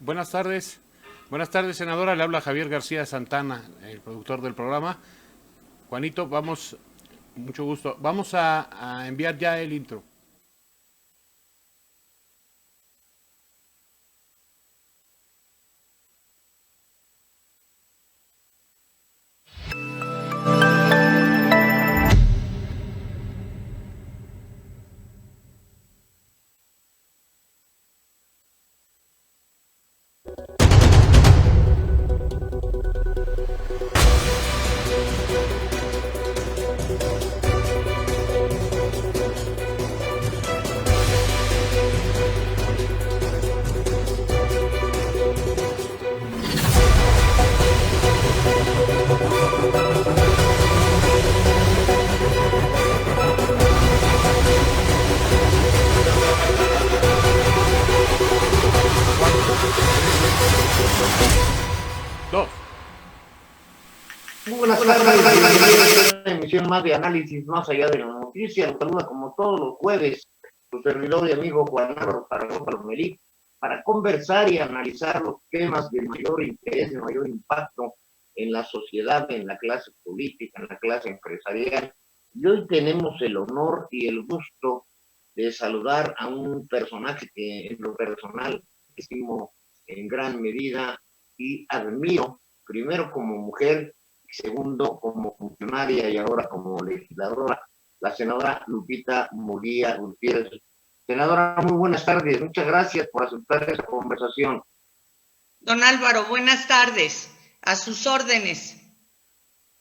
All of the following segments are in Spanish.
Buenas tardes, senadora. Le habla Javier García Santana, el productor del programa. Juanito, mucho gusto. Vamos a enviar ya el intro. Muy buenas tardes, una emisión más de análisis más allá de la noticia. Los saluda como todos los jueves su servidor y amigo Juan Lomelí para conversar y analizar los temas de mayor interés, de mayor impacto en la sociedad, en la clase política, en la clase empresarial. Y hoy tenemos el honor y el gusto de saludar a un personaje que en lo personal estimo en gran medida y admiro, primero como mujer, segundo como funcionaria y ahora como legisladora, la senadora Lupita Murguía Gutiérrez. Senadora, muy buenas tardes, muchas gracias por aceptar esta conversación. Don Álvaro, buenas tardes, a sus órdenes.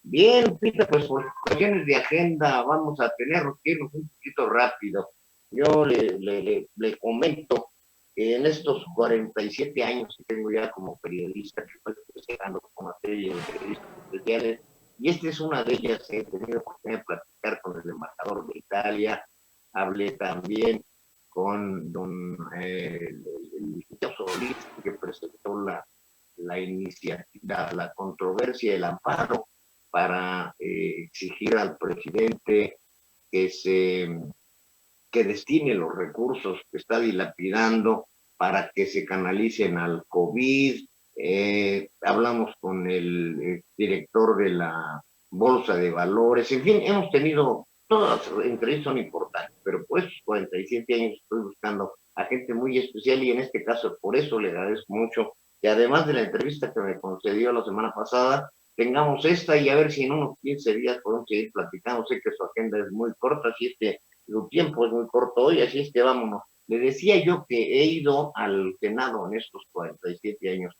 Bien, Lupita, pues por cuestiones de agenda vamos a tener que irnos un poquito rápido. Yo le comento que en estos 47 años que tengo ya como periodista, que estoy llegando con una serie de periodistas especiales, y esta es una de ellas. He tenido oportunidad de platicar con el embajador de Italia, hablé también con el Solís, que presentó la iniciativa, la controversia, el amparo para exigir al presidente que destine los recursos que está dilapidando para que se canalicen al COVID. Hablamos con el director de la Bolsa de Valores. En fin, hemos tenido, todas las entrevistas son importantes, pero por esos 47 años estoy buscando a gente muy especial y en este caso por eso le agradezco mucho que además de la entrevista que me concedió la semana pasada, tengamos esta y a ver si en unos 15 días podemos seguir platicando. Sé que su agenda es muy corta, así es que su tiempo es muy corto hoy, así es que vámonos. Le decía yo que he ido al Senado en estos 47 años,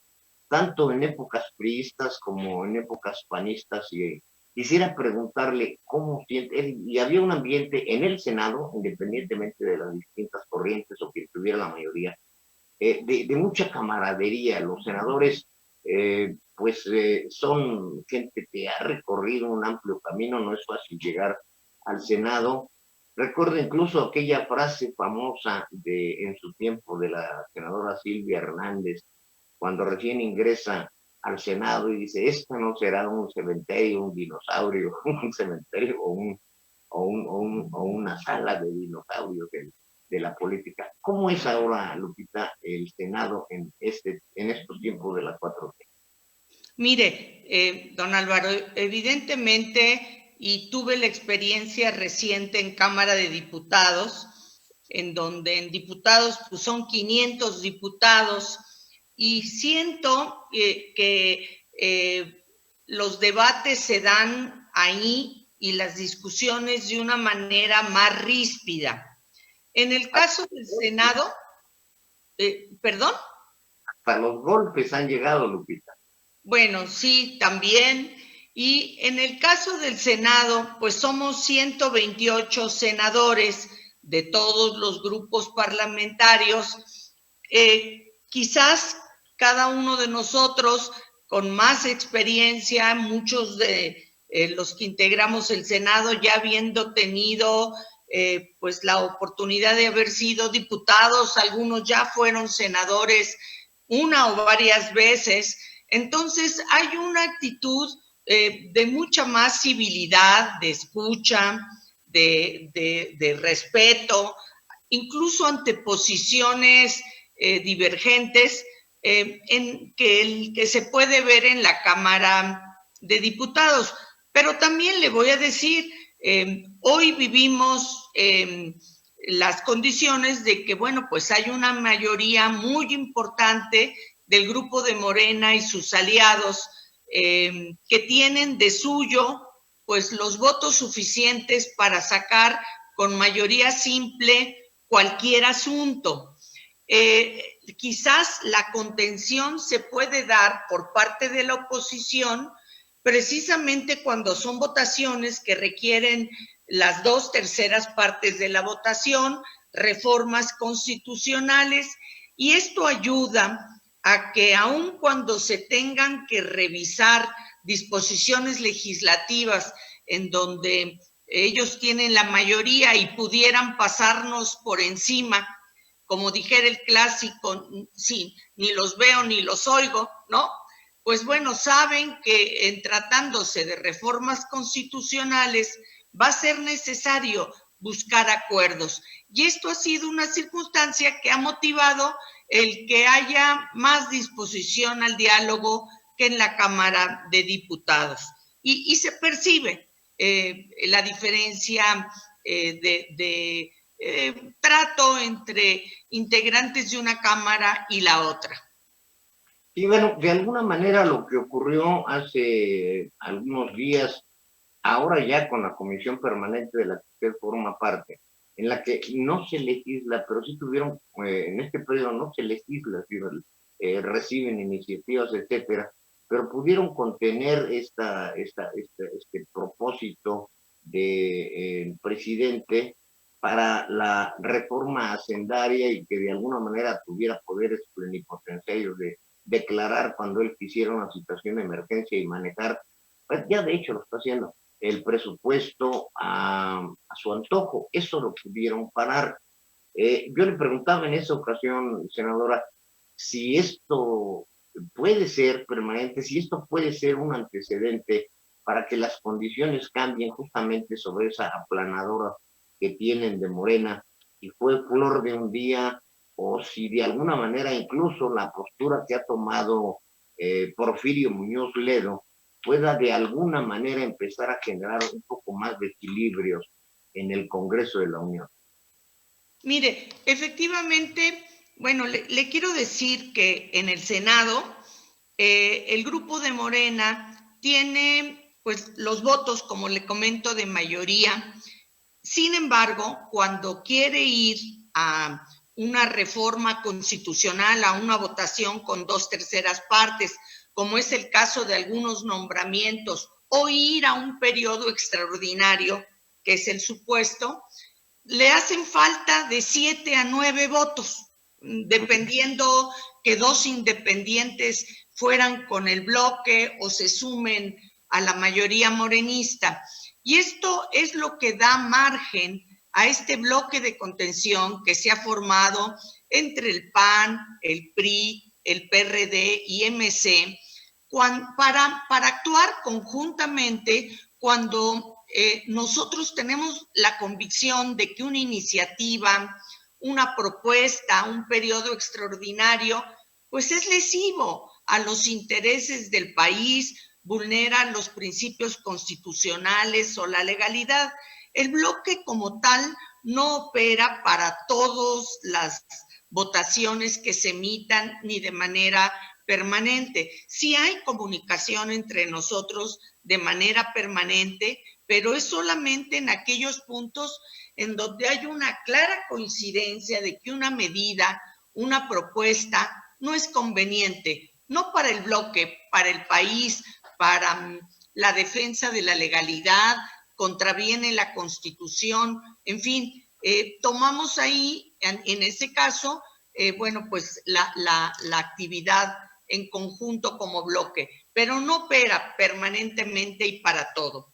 tanto en épocas priistas como en épocas panistas, y quisiera preguntarle cómo siente, y había un ambiente en el Senado, independientemente de las distintas corrientes o que tuviera la mayoría, de mucha camaradería. Los senadores, son gente que ha recorrido un amplio camino, no es fácil llegar al Senado. Recuerdo incluso aquella frase famosa en su tiempo de la senadora Silvia Hernández, cuando recién ingresa al Senado y dice: esta no será un cementerio, un dinosaurio, un cementerio o una sala de dinosaurios de la política. ¿Cómo es ahora, Lupita, el Senado en estos tiempos de la 4T? Mire, don Álvaro, evidentemente, y tuve la experiencia reciente en Cámara de Diputados, en donde en diputados pues son 500 diputados, y siento que los debates se dan ahí y las discusiones de una manera más ríspida. En el caso del Senado, ¿perdón? Hasta los golpes han llegado, Lupita. Bueno, sí, también. Y en el caso del Senado, pues somos 128 senadores de todos los grupos parlamentarios. Quizás cada uno de nosotros con más experiencia, muchos de los que integramos el Senado ya habiendo tenido pues la oportunidad de haber sido diputados, algunos ya fueron senadores una o varias veces. Entonces hay una actitud de mucha más civilidad, de escucha, de respeto, incluso ante posiciones divergentes, que se puede ver en la Cámara de Diputados. Pero también le voy a decir, hoy vivimos las condiciones de que, bueno, pues hay una mayoría muy importante del grupo de Morena y sus aliados que tienen de suyo pues los votos suficientes para sacar con mayoría simple cualquier asunto. Quizás la contención se puede dar por parte de la oposición precisamente cuando son votaciones que requieren las 2/3 partes de la votación, reformas constitucionales, y esto ayuda a que aun cuando se tengan que revisar disposiciones legislativas en donde ellos tienen la mayoría y pudieran pasarnos por encima, como dijera el clásico, sí, ni los veo ni los oigo, ¿no? Pues bueno, saben que en tratándose de reformas constitucionales va a ser necesario buscar acuerdos. Y esto ha sido una circunstancia que ha motivado el que haya más disposición al diálogo que en la Cámara de Diputados. Y se percibe la diferencia de trato entre integrantes de una Cámara y la otra. Y bueno, de alguna manera lo que ocurrió hace algunos días, ahora ya con la comisión permanente de la que usted forma parte, en la que no se legisla, pero sí tuvieron, en este periodo no se legisla, sino, reciben iniciativas, etcétera, pero pudieron contener este propósito del presidente para la reforma hacendaria y que de alguna manera tuviera poderes plenipotenciarios de declarar cuando él quisiera una situación de emergencia y manejar, pues ya de hecho lo está haciendo, el presupuesto a su antojo. Eso lo pudieron parar. Yo le preguntaba en esa ocasión, senadora, si esto puede ser permanente, si esto puede ser un antecedente para que las condiciones cambien justamente sobre esa aplanadora que tienen de Morena y fue flor de un día, o si de alguna manera incluso la postura que ha tomado Porfirio Muñoz Ledo pueda de alguna manera empezar a generar un poco más de equilibrios en el Congreso de la Unión. Mire, efectivamente, bueno, le quiero decir que en el Senado el grupo de Morena tiene pues los votos, como le comento, de mayoría. Sin embargo, cuando quiere ir a una reforma constitucional, a una votación con 2/3 partes, como es el caso de algunos nombramientos, o ir a un periodo extraordinario, que es el supuesto, le hacen falta de 7 a 9 votos, dependiendo que 2 independientes fueran con el bloque o se sumen a la mayoría morenista. Y esto es lo que da margen a este bloque de contención que se ha formado entre el PAN, el PRI, el PRD y MC, para actuar conjuntamente cuando nosotros tenemos la convicción de que una iniciativa, una propuesta, un periodo extraordinario, pues es lesivo a los intereses del país, vulnera los principios constitucionales o la legalidad. El bloque como tal no opera para todas las votaciones que se emitan ni de manera permanente. Sí hay comunicación entre nosotros de manera permanente, pero es solamente en aquellos puntos en donde hay una clara coincidencia de que una medida, una propuesta no es conveniente, no para el bloque, para el país, para la defensa de la legalidad, contraviene la Constitución, en fin, tomamos ahí, en ese caso, bueno, pues la actividad en conjunto como bloque, pero no opera permanentemente y para todo.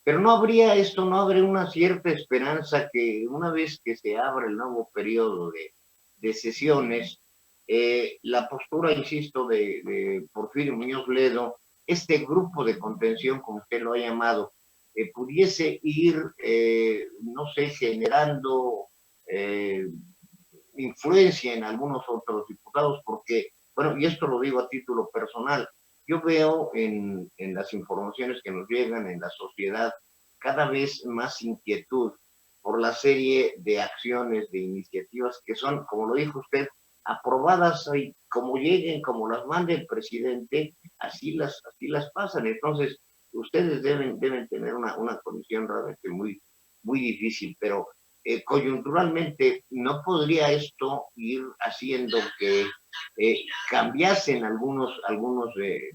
Pero no habría esto, no habría una cierta esperanza que una vez que se abra el nuevo periodo de sesiones, la postura, insisto, de Porfirio Muñoz Ledo, este grupo de contención, como usted lo ha llamado, pudiese ir, no sé, generando influencia en algunos otros diputados, porque, bueno, y esto lo digo a título personal, yo veo en las informaciones que nos llegan en la sociedad cada vez más inquietud por la serie de acciones, de iniciativas que son, como lo dijo usted, aprobadas y como lleguen, como las mande el presidente, así las pasan. Entonces, ustedes deben tener una condición realmente muy difícil, pero coyunturalmente no podría esto ir haciendo que cambiasen algunos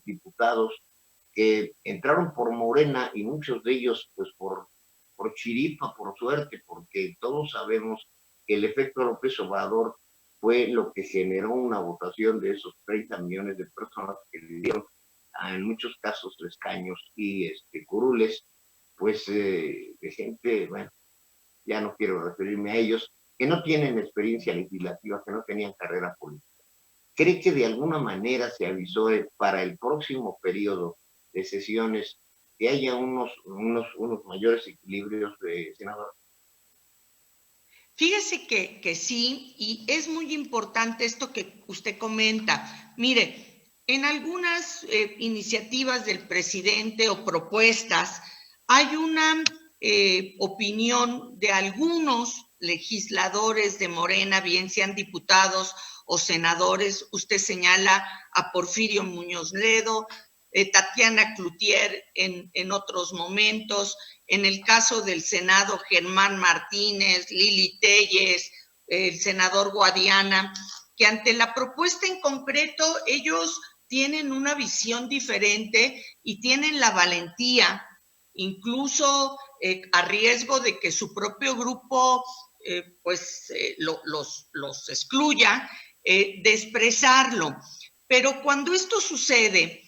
diputados que entraron por Morena y muchos de ellos pues por chiripa, por suerte, porque todos sabemos que el efecto López Obrador fue lo que generó una votación de esos 30 millones de personas que le dieron en muchos casos escaños y curules, pues de gente, bueno, ya no quiero referirme a ellos, que no tienen experiencia legislativa, que no tenían carrera política. ¿Cree que de alguna manera se avisó para el próximo periodo de sesiones que haya unos mayores equilibrios, senador? Fíjese que sí, y es muy importante esto que usted comenta. Mire, en algunas iniciativas del presidente o propuestas hay una opinión de algunos legisladores de Morena, bien sean diputados o senadores. Usted señala a Porfirio Muñoz Ledo, Tatiana Cloutier en otros momentos, en el caso del Senado, Germán Martínez, Lili Telles, el senador Guadiana, que ante la propuesta en concreto ellos tienen una visión diferente y tienen la valentía, incluso a riesgo de que su propio grupo los excluya, de expresarlo. Pero cuando esto sucede,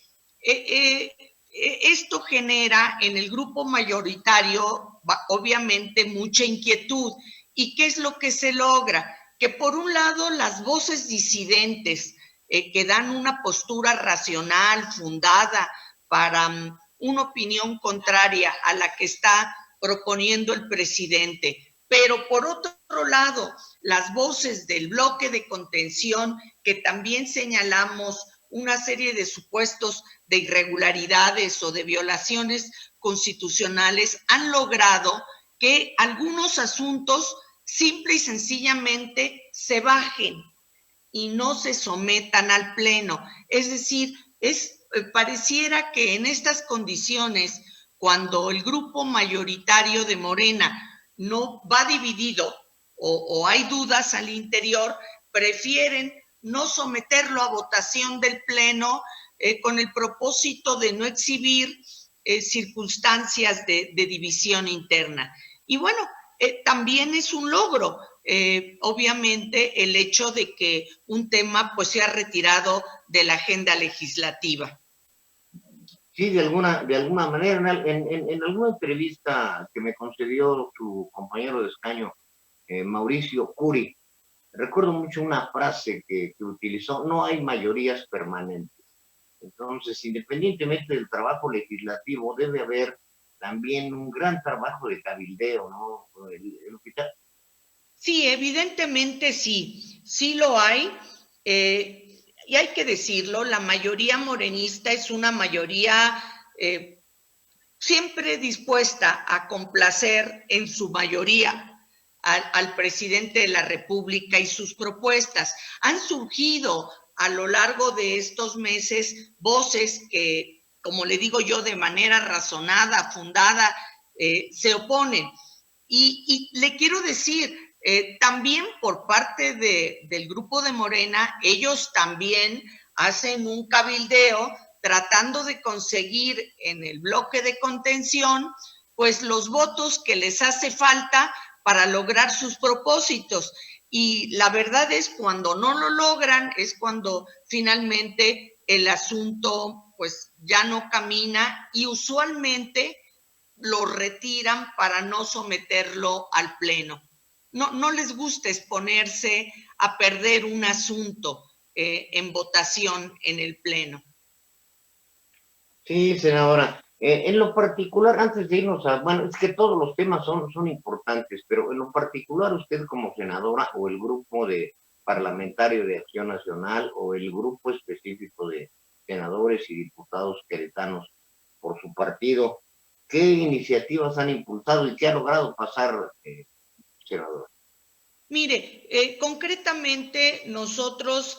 esto genera en el grupo mayoritario, obviamente, mucha inquietud. ¿Y qué es lo que se logra? Que por un lado las voces disidentes que dan una postura racional, fundada, para una opinión contraria a la que está proponiendo el presidente. Pero por otro lado, las voces del bloque de contención, que también señalamos una serie de supuestos de irregularidades o de violaciones constitucionales, han logrado que algunos asuntos simple y sencillamente se bajen y no se sometan al Pleno. Es decir, pareciera que en estas condiciones, cuando el grupo mayoritario de Morena no va dividido o hay dudas al interior, prefieren no someterlo a votación del Pleno con el propósito de no exhibir circunstancias de división interna. Y bueno, también es un logro, obviamente, el hecho de que un tema pues sea retirado de la agenda legislativa. Sí, de alguna manera, en alguna entrevista que me concedió su compañero de escaño, Mauricio Curi, recuerdo mucho una frase que utilizó: no hay mayorías permanentes. Entonces, independientemente del trabajo legislativo, debe haber también un gran trabajo de cabildeo, ¿no? El hospital. Sí, evidentemente sí lo hay. Y hay que decirlo, la mayoría morenista es una mayoría siempre dispuesta a complacer en su mayoría al presidente de la República y sus propuestas. Han surgido a lo largo de estos meses voces que, como le digo yo, de manera razonada, fundada, se oponen. Y le quiero decir, también por parte del grupo de Morena, ellos también hacen un cabildeo tratando de conseguir en el bloque de contención pues los votos que les hace falta para lograr sus propósitos. Y la verdad es, cuando no lo logran, es cuando finalmente el asunto pues ya no camina y usualmente lo retiran para no someterlo al Pleno. No les gusta exponerse a perder un asunto en votación en el Pleno. Sí, senadora. En lo particular, antes de irnos bueno, es que todos los temas son importantes, pero en lo particular usted como senadora o el grupo de parlamentario de Acción Nacional o el grupo específico de senadores y diputados queretanos por su partido. ¿Qué iniciativas han impulsado y qué ha logrado pasar, senador? Mire, concretamente nosotros,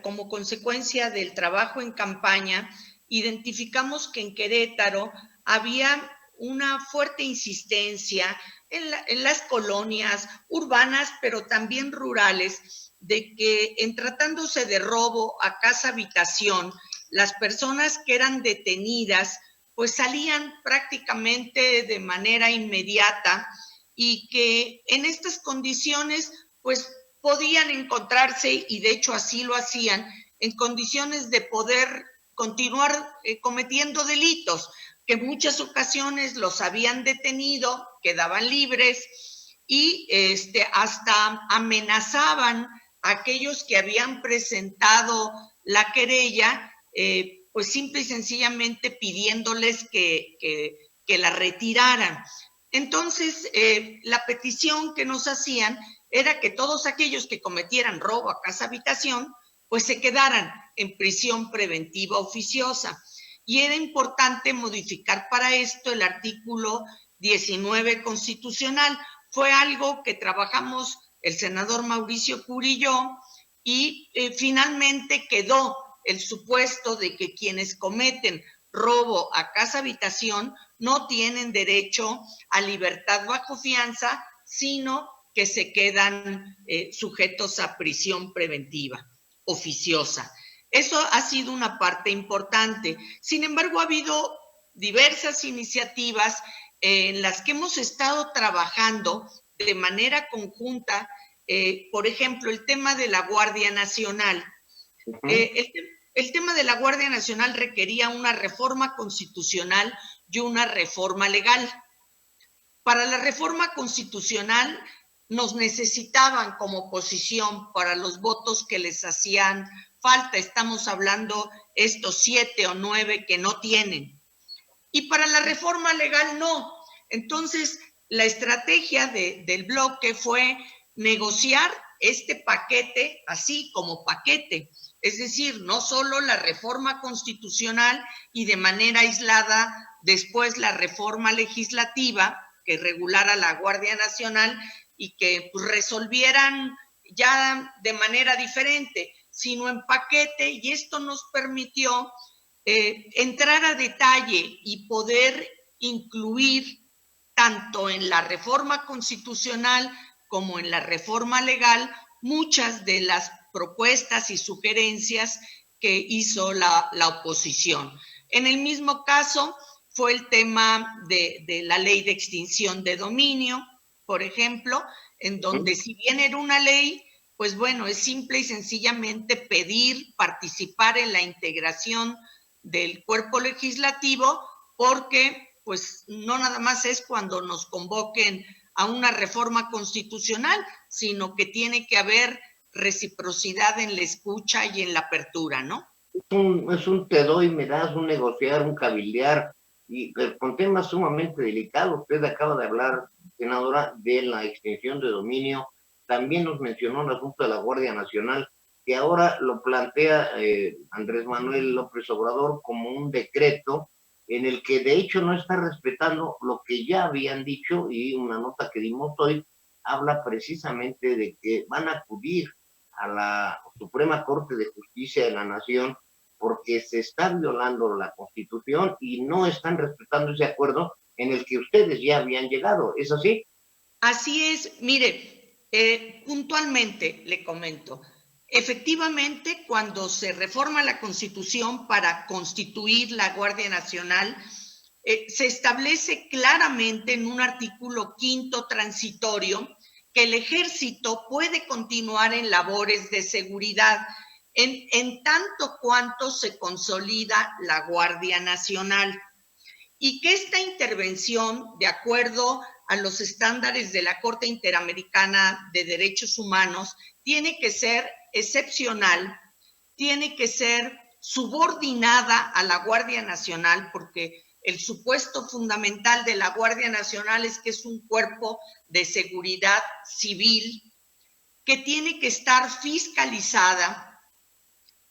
como consecuencia del trabajo en campaña, identificamos que en Querétaro había una fuerte insistencia en las colonias urbanas, pero también rurales, de que en tratándose de robo a casa habitación, las personas que eran detenidas pues salían prácticamente de manera inmediata, y que en estas condiciones pues podían encontrarse, y de hecho así lo hacían, en condiciones de poder continuar cometiendo delitos, que en muchas ocasiones los habían detenido, quedaban libres y hasta amenazaban a aquellos que habían presentado la querella, pues simple y sencillamente pidiéndoles que la retiraran. Entonces, la petición que nos hacían era que todos aquellos que cometieran robo a casa habitación, pues se quedaran en prisión preventiva oficiosa. Y era importante modificar para esto el artículo 19 constitucional. Fue algo que trabajamos el senador Mauricio Curi y yo, y finalmente quedó el supuesto de que quienes cometen robo a casa habitación no tienen derecho a libertad bajo fianza, sino que se quedan sujetos a prisión preventiva oficiosa. Eso ha sido una parte importante. Sin embargo, ha habido diversas iniciativas en las que hemos estado trabajando de manera conjunta. Por ejemplo, el tema de la Guardia Nacional. El tema de la Guardia Nacional requería una reforma constitucional y una reforma legal. Para la reforma constitucional nos necesitaban como oposición para los votos que les hacían falta. Estamos hablando estos 7 o 9 que no tienen. Y para la reforma legal no. Entonces, la estrategia del bloque fue negociar este paquete así como paquete. Es decir, no solo la reforma constitucional y de manera aislada después la reforma legislativa que regulara la Guardia Nacional y que pues, resolvieran ya de manera diferente, sino en paquete, y esto nos permitió entrar a detalle y poder incluir tanto en la reforma constitucional como en la reforma legal muchas de las propuestas y sugerencias que hizo la oposición. En el mismo caso fue el tema de la ley de extinción de dominio, por ejemplo, en donde si bien era una ley, pues bueno, es simple y sencillamente pedir participar en la integración del cuerpo legislativo, porque pues no nada más es cuando nos convoquen a una reforma constitucional, sino que tiene que haber reciprocidad en la escucha y en la apertura, ¿no? Es un te doy, me das, un negociar, un cabildear, y con temas sumamente delicados. Usted acaba de hablar, senadora, de la extinción de dominio. También nos mencionó el asunto de la Guardia Nacional, que ahora lo plantea Andrés Manuel López Obrador como un decreto en el que de hecho no está respetando lo que ya habían dicho, y una nota que dimos hoy habla precisamente de que van a acudir a la Suprema Corte de Justicia de la Nación porque se está violando la Constitución y no están respetando ese acuerdo en el que ustedes ya habían llegado. ¿Es así? Así es. Mire, puntualmente le comento. Efectivamente, cuando se reforma la Constitución para constituir la Guardia Nacional, se establece claramente en un artículo 5º transitorio que el Ejército puede continuar en labores de seguridad en tanto cuanto se consolida la Guardia Nacional, y que esta intervención, de acuerdo a los estándares de la Corte Interamericana de Derechos Humanos, tiene que ser excepcional, tiene que ser subordinada a la Guardia Nacional, porque el supuesto fundamental de la Guardia Nacional es que es un cuerpo de seguridad civil, que tiene que estar fiscalizada,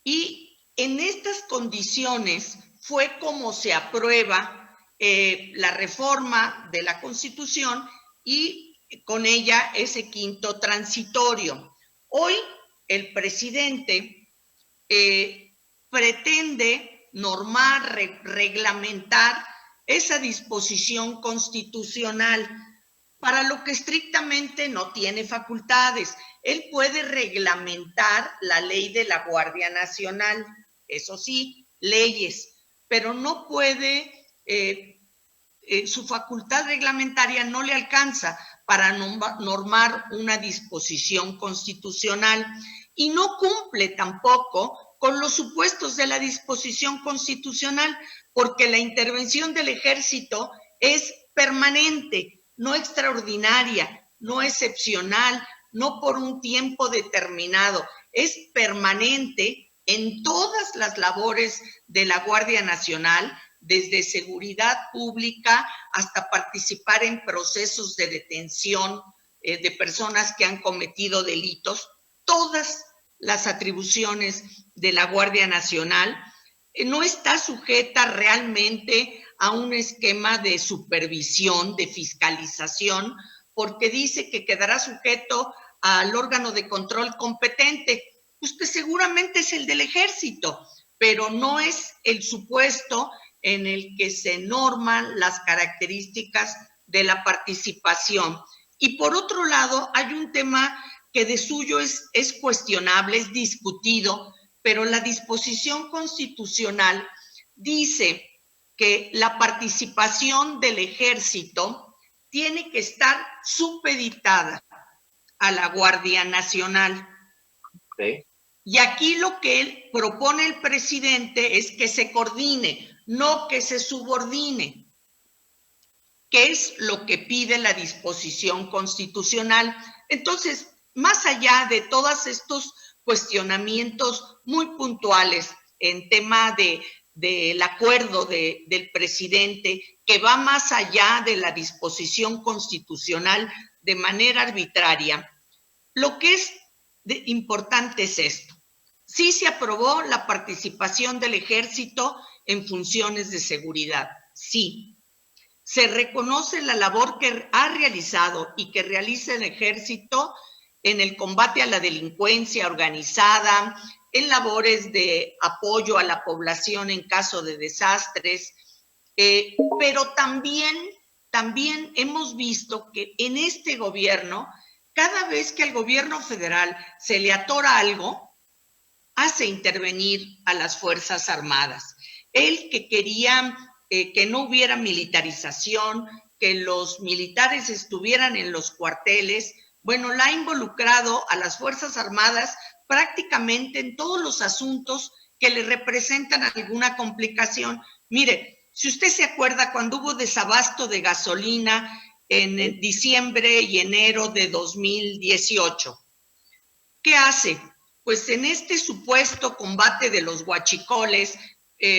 y en estas condiciones fue como se aprueba la reforma de la Constitución y con ella ese quinto transitorio. Hoy el presidente pretende normar, reglamentar esa disposición constitucional, para lo que estrictamente no tiene facultades. Él puede reglamentar la ley de la Guardia Nacional, eso sí, leyes, pero no puede, su facultad reglamentaria no le alcanza para normar una disposición constitucional, y no cumple tampoco con los supuestos de la disposición constitucional, porque la intervención del ejército es permanente, no extraordinaria, no excepcional, no por un tiempo determinado, es permanente en todas las labores de la Guardia Nacional, desde seguridad pública hasta participar en procesos de detención de personas que han cometido delitos. Todas las atribuciones de la Guardia Nacional no está sujeta realmente a un esquema de supervisión, de fiscalización, porque dice que quedará sujeto al órgano de control competente, pues que seguramente es el del Ejército, pero no es el supuesto en el que se norman las características de la participación. Y por otro lado, hay un tema que de suyo es cuestionable, es discutido, pero la disposición constitucional dice que la participación del Ejército tiene que estar supeditada a la Guardia Nacional. Sí. Y aquí lo que él propone el presidente es que se coordine, no que se subordine, que es lo que pide la disposición constitucional. Entonces, más allá de todos estos cuestionamientos muy puntuales en tema del acuerdo del presidente, que va más allá de la disposición constitucional de manera arbitraria, lo que es importante es esto. Sí se aprobó la participación del Ejército en funciones de seguridad, sí. Se reconoce la labor que ha realizado y que realiza el Ejército en el combate a la delincuencia organizada, en labores de apoyo a la población en caso de desastres, pero también hemos visto que en este gobierno, cada vez que al gobierno federal se le atora algo, hace intervenir a las Fuerzas Armadas. Él que quería que no hubiera militarización, que los militares estuvieran en los cuarteles, bueno, la ha involucrado a las Fuerzas Armadas prácticamente en todos los asuntos que le representan alguna complicación. Mire, si usted se acuerda cuando hubo desabasto de gasolina en diciembre y enero de 2018, ¿qué hace? Pues en este supuesto combate de los huachicoles,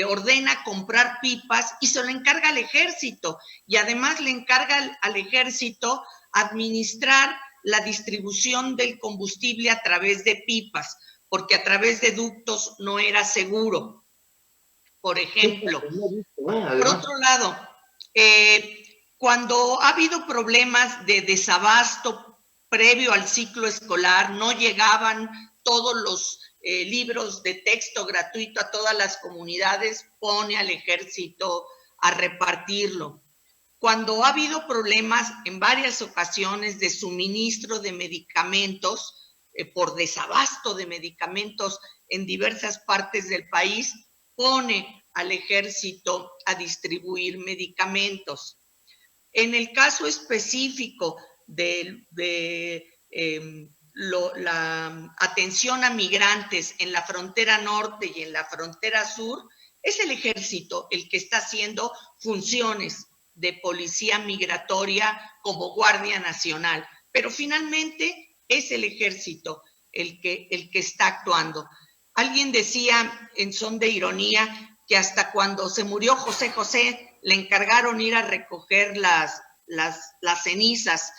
ordena comprar pipas y se lo encarga al Ejército, y además le encarga al Ejército administrar la distribución del combustible a través de pipas, porque a través de ductos no era seguro, por ejemplo. Por otro lado, cuando ha habido problemas de desabasto previo al ciclo escolar, no llegaban todos los libros de texto gratuito a todas las comunidades, pone al Ejército a repartirlo. Cuando ha habido problemas en varias ocasiones de suministro de medicamentos, por desabasto de medicamentos en diversas partes del país, pone al Ejército a distribuir medicamentos. En el caso específico de la atención a migrantes en la frontera norte y en la frontera sur, es el Ejército el que está haciendo funciones de policía migratoria como Guardia Nacional, pero finalmente es el Ejército el que está actuando. Alguien decía en son de ironía que hasta cuando se murió José José le encargaron ir a recoger las cenizas.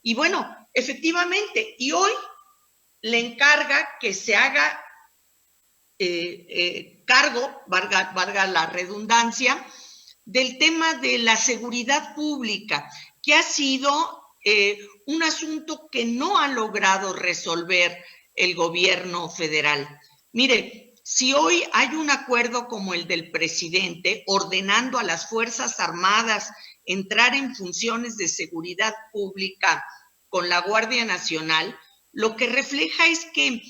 Y bueno, efectivamente, y hoy le encarga que se haga cargo, valga la redundancia, del tema de la seguridad pública, que ha sido un asunto que no ha logrado resolver el gobierno federal. Mire, si hoy hay un acuerdo como el del presidente ordenando a las Fuerzas Armadas entrar en funciones de seguridad pública con la Guardia Nacional, lo que refleja es que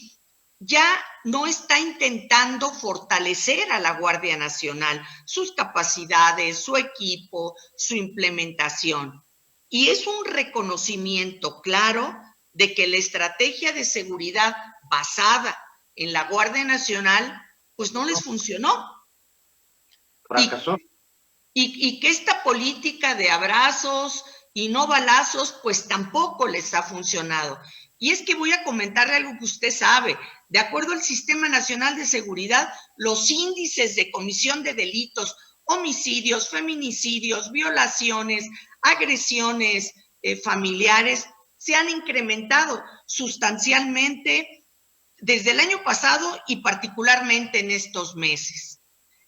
ya no está intentando fortalecer a la Guardia Nacional, sus capacidades, su equipo, su implementación. Y es un reconocimiento claro de que la estrategia de seguridad basada en la Guardia Nacional, pues no les funcionó. Fracasó. Y que esta política de abrazos y no balazos, pues tampoco les ha funcionado. Y es que voy a comentarle algo que usted sabe. De acuerdo al Sistema Nacional de Seguridad, los índices de comisión de delitos, homicidios, feminicidios, violaciones, agresiones familiares, se han incrementado sustancialmente desde el año pasado y particularmente en estos meses.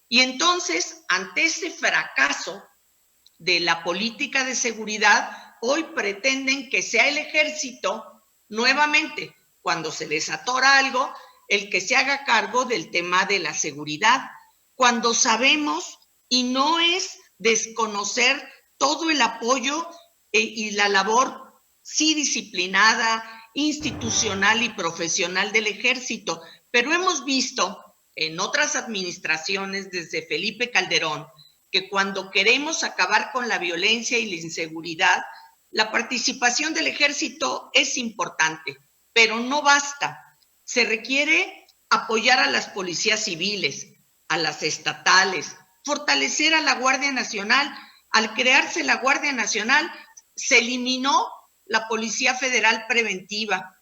Y entonces, ante ese fracaso de la política de seguridad, hoy pretenden que sea el ejército, nuevamente, cuando se les atora algo, el que se haga cargo del tema de la seguridad, cuando sabemos, y no es desconocer todo el apoyo y la labor, sí disciplinada, institucional y profesional del ejército, pero hemos visto en otras administraciones desde Felipe Calderón que cuando queremos acabar con la violencia y la inseguridad, la participación del ejército es importante, pero no basta. Se requiere apoyar a las policías civiles, a las estatales, fortalecer a la Guardia Nacional. Al crearse la Guardia Nacional, se eliminó la Policía Federal Preventiva.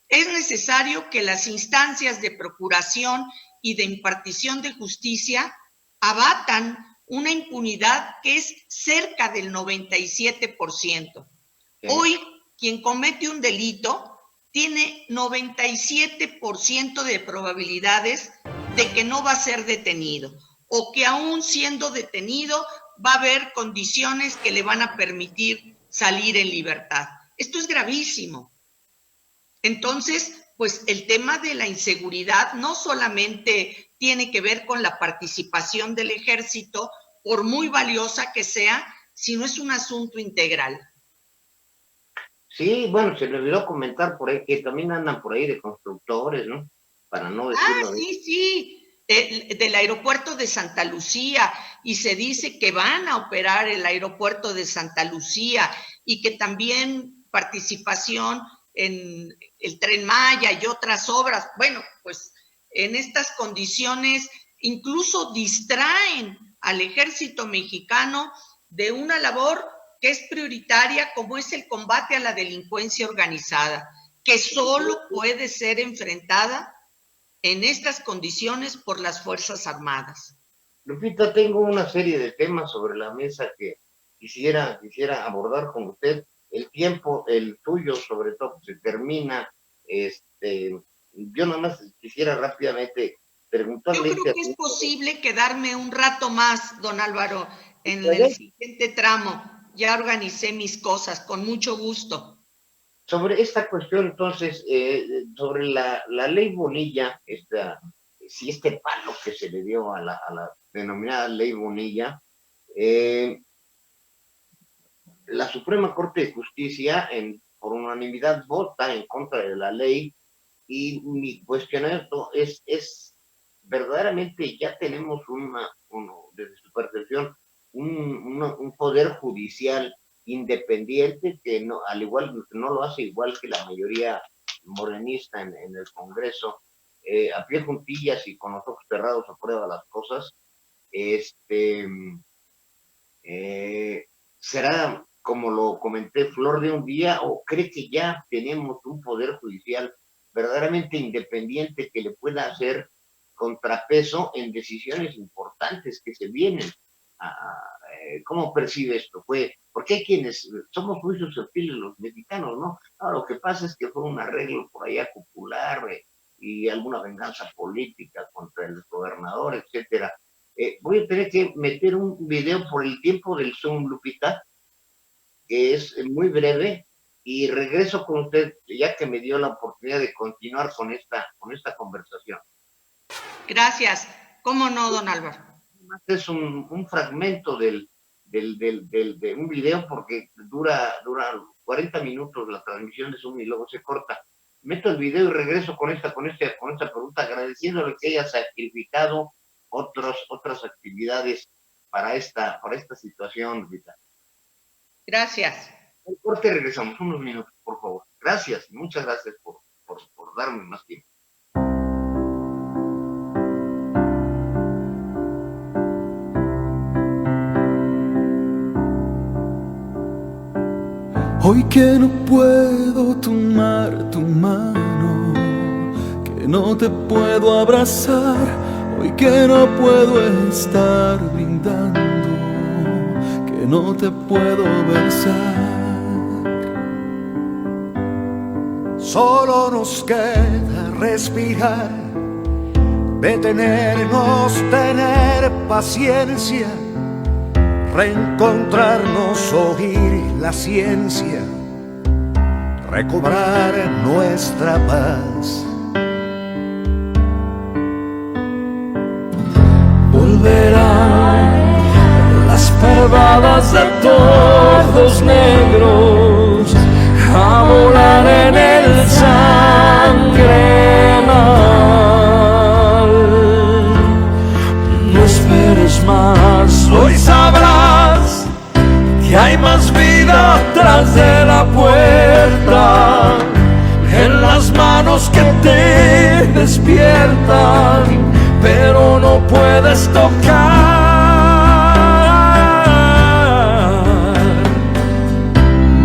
Es necesario que las instancias de procuración y de impartición de justicia abatan una impunidad que es cerca del 97%. Hoy, quien comete un delito tiene 97% de probabilidades de que no va a ser detenido, o que aún siendo detenido va a haber condiciones que le van a permitir salir en libertad. Esto es gravísimo. Entonces, pues el tema de la inseguridad no solamente tiene que ver con la participación del ejército, por muy valiosa que sea, sino es un asunto integral. Sí, bueno, se me olvidó comentar por ahí que también andan por ahí de constructores, ¿no? Para no decirlo. Sí, del aeropuerto de Santa Lucía, y se dice que van a operar el aeropuerto de Santa Lucía y que también participación en el Tren Maya y otras obras. Bueno, pues en estas condiciones incluso distraen al ejército mexicano de una labor que es prioritaria, como es el combate a la delincuencia organizada, que solo puede ser enfrentada en estas condiciones por las Fuerzas Armadas. Lupita, tengo una serie de temas sobre la mesa que quisiera abordar con usted. El tiempo, el tuyo sobre todo, se termina. Yo nada más quisiera rápidamente preguntarle. Yo creo que es posible quedarme un rato más, don Álvaro, en el siguiente tramo. Ya organicé mis cosas, con mucho gusto. Sobre esta cuestión, entonces, sobre la ley Bonilla, si este palo que se le dio a la denominada ley Bonilla, la Suprema Corte de Justicia, por unanimidad, vota en contra de la ley, y mi cuestionamiento es verdaderamente ya tenemos desde su percepción, un poder judicial independiente que no, al igual no lo hace igual que la mayoría morenista en el Congreso, a pie juntillas y con los ojos cerrados aprueba las cosas. ¿Será, como lo comenté, flor de un día, o cree que ya tenemos un poder judicial verdaderamente independiente que le pueda hacer contrapeso en decisiones importantes que se vienen? ¿Cómo percibe esto? Porque porque hay quienes somos muy susceptibles los mexicanos, ¿no? Ahora, lo que pasa es que fue un arreglo por allá popular y alguna venganza política contra el gobernador, etcétera. Voy a tener que meter un video por el tiempo del Zoom, Lupita, que es muy breve, y regreso con usted, ya que me dio la oportunidad de continuar con esta conversación. Gracias. ¿Cómo no, don Álvaro? Es un fragmento de un video, porque dura 40 minutos la transmisión de Zoom y luego se corta. Meto el video y regreso con esta pregunta, agradeciéndole que haya sacrificado otras actividades para esta situación, Rita. Gracias. Al corte regresamos, unos minutos, por favor. Gracias, muchas gracias por darme más tiempo. Hoy que no puedo tomar tu mano, que no te puedo abrazar, hoy que no puedo estar brindando, que no te puedo besar. Solo nos queda respirar, detenernos, tener paciencia, reencontrarnos, oír la ciencia, recobrar nuestra paz. Volverán las pervadas de tordos negros a volar en el sangre mal. No esperes más, hoy sabrás que hay más vida tras de la puerta, en las manos que te despiertan, pero no puedes tocar.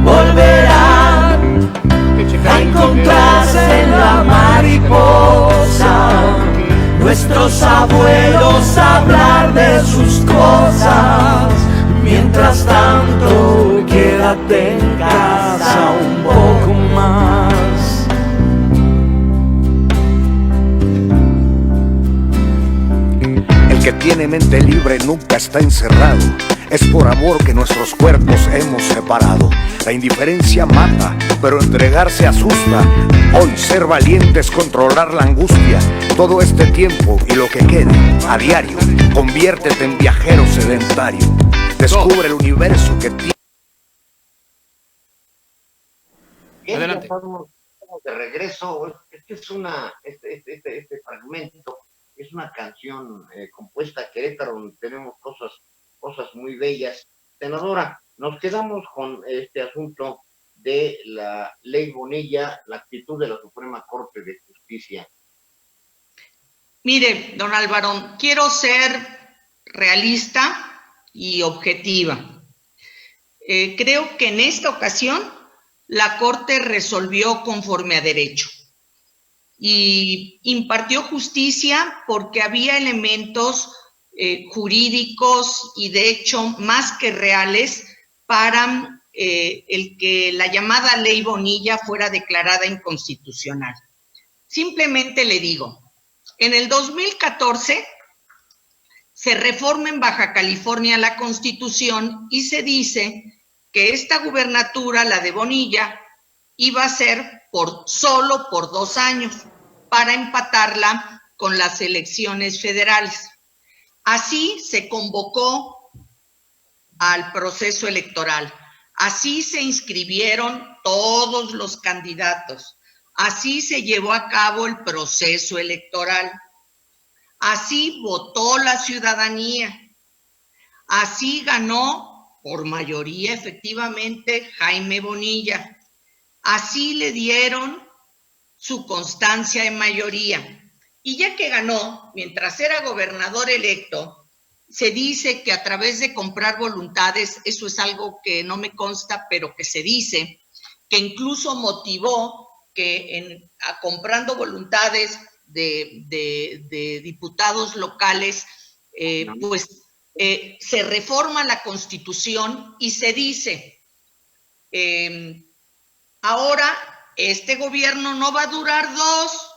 Volverán a encontrarse en la mariposa, nuestros abuelos hablar de sus cosas. Mientras tanto, quédate en casa un poco más. El que tiene mente libre nunca está encerrado. Es por amor que nuestros cuerpos hemos separado. La indiferencia mata, pero entregarse asusta. Hoy ser valiente es controlar la angustia. Todo este tiempo y lo que quede, a diario, conviértete en viajero sedentario. Descubre el universo que tiene. Adelante. Estamos de regreso. Este fragmento es una canción compuesta a Querétaro, donde tenemos cosas muy bellas. Senadora, nos quedamos con este asunto de la ley Bonilla, la actitud de la Suprema Corte de Justicia. Mire, don Álvaro, quiero ser realista y objetiva. Creo que en esta ocasión la Corte resolvió conforme a derecho y impartió justicia porque había elementos jurídicos y de hecho más que reales para el que la llamada ley Bonilla fuera declarada inconstitucional. Simplemente le digo, en el 2014 se reforma en Baja California la Constitución y se dice que esta gubernatura, la de Bonilla, iba a ser solo por 2 años para empatarla con las elecciones federales. Así se convocó al proceso electoral, así se inscribieron todos los candidatos, así se llevó a cabo el proceso electoral, así votó la ciudadanía, así ganó por mayoría efectivamente Jaime Bonilla, así le dieron su constancia de mayoría. Y ya que ganó, mientras era gobernador electo, se dice que a través de comprar voluntades, eso es algo que no me consta, pero que se dice, que incluso motivó que comprando voluntades de diputados locales, pues se reforma la Constitución y se dice, ahora este gobierno no va a durar 2,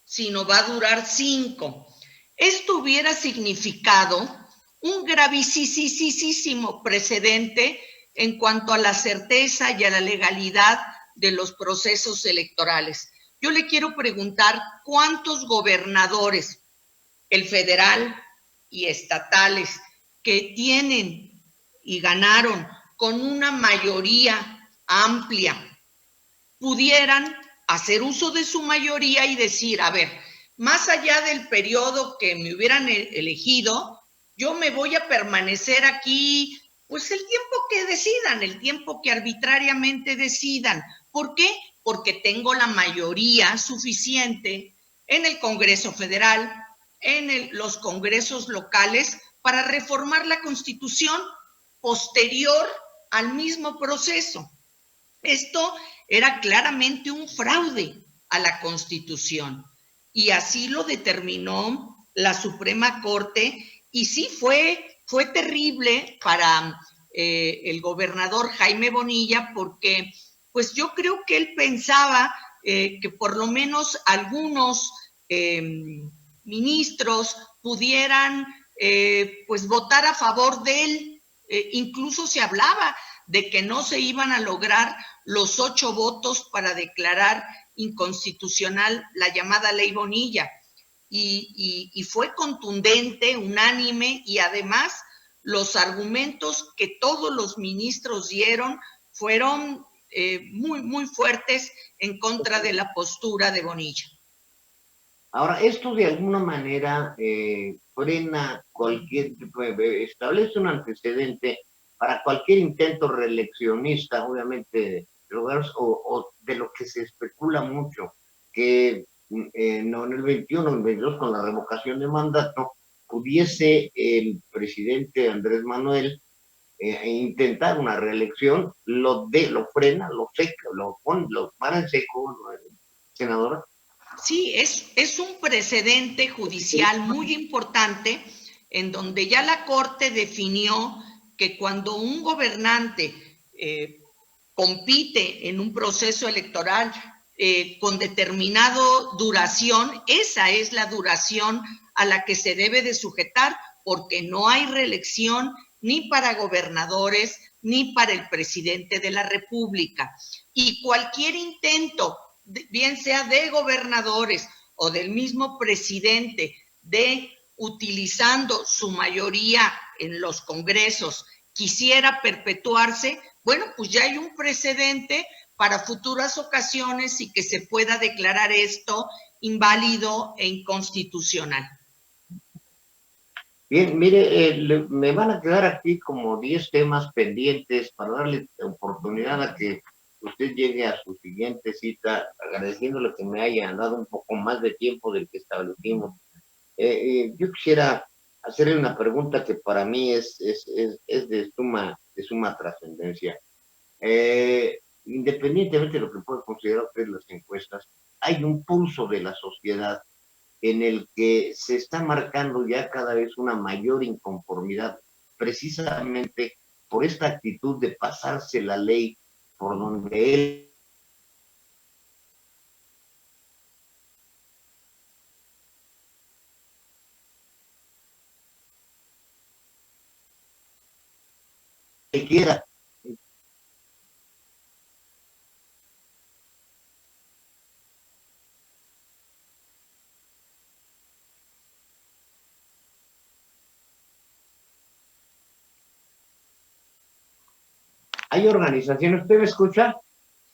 sino va a durar 5. Esto hubiera significado un gravísimo precedente en cuanto a la certeza y a la legalidad de los procesos electorales. Yo le quiero preguntar cuántos gobernadores, el federal y estatales, que tienen y ganaron con una mayoría amplia, pudieran hacer uso de su mayoría y decir, a ver, más allá del periodo que me hubieran elegido, yo me voy a permanecer aquí, pues el tiempo que decidan, el tiempo que arbitrariamente decidan. ¿Por qué? Porque tengo la mayoría suficiente en el Congreso Federal, en los congresos locales, para reformar la Constitución posterior al mismo proceso. Esto era claramente un fraude a la Constitución y así lo determinó la Suprema Corte y sí fue terrible para el gobernador Jaime Bonilla porque pues yo creo que él pensaba que por lo menos algunos ministros pudieran pues votar a favor de él. Incluso se hablaba de que no se iban a lograr los 8 votos para declarar inconstitucional la llamada Ley Bonilla. Y fue contundente, unánime, y además los argumentos que todos los ministros dieron fueron muy fuertes en contra de la postura de Bonilla. Ahora, esto de alguna manera frena cualquier tipo establece un antecedente para cualquier intento reeleccionista, obviamente, o de lo que se especula mucho, que no en el 21, en el 22, con la revocación de mandato, pudiese el presidente Andrés Manuel intentar una reelección, lo frena, lo seca, lo para en seco, senadora. Sí, es un precedente judicial muy importante en donde ya la Corte definió que cuando un gobernante compite en un proceso electoral con determinado duración, esa es la duración a la que se debe de sujetar, porque no hay reelección ni para gobernadores ni para el presidente de la República. Y cualquier intento, bien sea de gobernadores o del mismo presidente, de utilizando su mayoría en los congresos, quisiera perpetuarse, bueno, pues ya hay un precedente para futuras ocasiones y que se pueda declarar esto inválido e inconstitucional. Bien, mire, me van a quedar aquí como 10 temas pendientes para darle oportunidad a que usted llegue a su siguiente cita, agradeciéndole que me haya dado un poco más de tiempo del que establecimos. Yo quisiera hacerle una pregunta que para mí es de suma trascendencia. Independientemente de lo que pueda considerar usted las encuestas, hay un pulso de la sociedad en el que se está marcando ya cada vez una mayor inconformidad, precisamente por esta actitud de pasarse la ley por donde él quiera. Hay organizaciones, ¿usted me escucha?